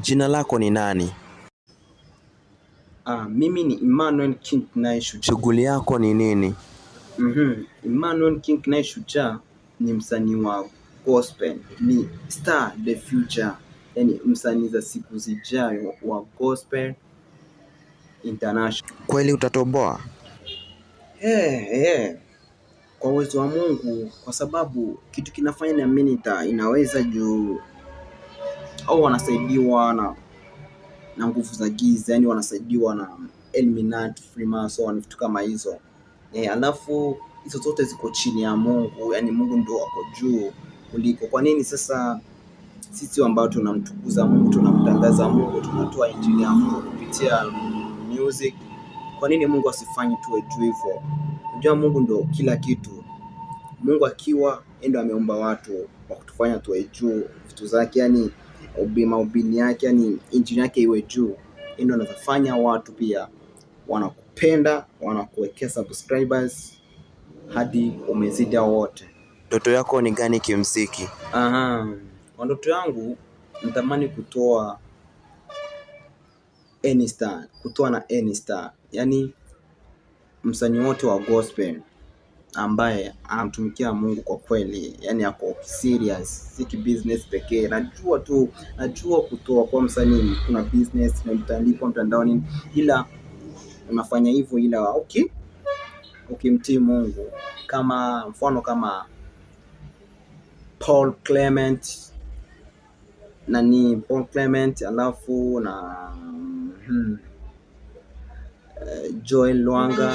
Jina lako ni nani? Mimi ni Emmanuel King Naye Shujaa. Shughuli yako ni nini? Emmanuel King Naye Shujaa ni msanii wa gospel, ni Star the Future, yani msanii za siku zijayo wa gospel international. Kweli utatoboa? Kwa uwezo wa Mungu, kwa sababu kitu kinafanya niamini inaweza juu au wanasaidiwa na nguvu za giza, yani wanasaidiwa na Illuminati, Freemason, vitu kama hizo. Alafu hizo zote ziko chini ya Mungu, yani Mungu ndio wako juu kuliko. Kwa nini sasa sisi ambao tunamtukuza Mungu, tunamtangaza Mungu, tunatoa injili ya Mungu kupitia music, kwa nini Mungu asifanye tuwe juu hivyo? Unajua Mungu ndio kila kitu. Mungu akiwa ndio ameumba watu wa kutufanya tuwe juu, vitu zake, yani mahubiri yake, yani injili yake iwe juu. Ndio anafanya watu pia wanakupenda, wanakuwekea subscribers hadi umezidi wote. Ndoto yako ni gani kimuziki? Kwa ndoto yangu natamani kutoa any star, yani msanii wote wa gospel ambaye anamtumikia Mungu kwa kweli, yani ako serious, si business pekee. Najua kutoa kwa msanii kuna business na mtandiko mtandaoni, ila unafanya hivyo ila ukimtii Mungu, kama mfano kama Paul Clement, alafu na Joel Lwanga,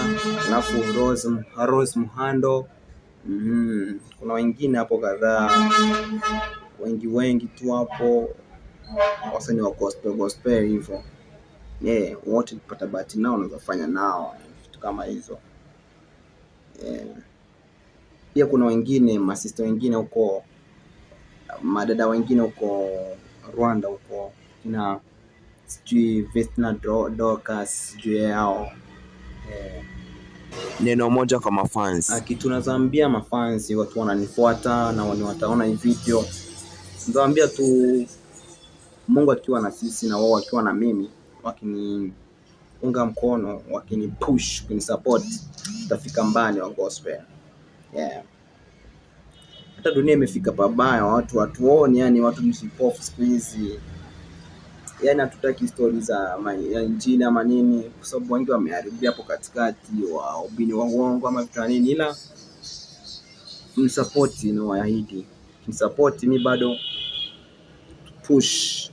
alafu Rose Muhando. Kuna wengine hapo kadhaa, wengi tu hapo, wasanii wa gospel hivyo. Wote nipata bahati nao naweza fanya nao vitu kama hizo. Pia kuna wengine masista wengine huko, madada wengine huko Rwanda huko, na sijui Vestina Dorcas, sijui yao. Neno moja kwa mafans. Kitu nazaambia mafans, watu wananifuata na wataona hii video, nitawaambia tu Mungu akiwa na sisi na wao wakiwa na mimi, wakiniunga mkono, wakinipush, kunisupport, tutafika mbali wa gospel. Hata dunia imefika pabaya, watu watuoni, yani watu msipofu siku hizi. Yani hatutaki stories za injili ama nini, kwa sababu wengi wameharibia hapo katikati wa ubini wa uongo ama vitu nini, ila msupport na waahidi msupport, mimi bado push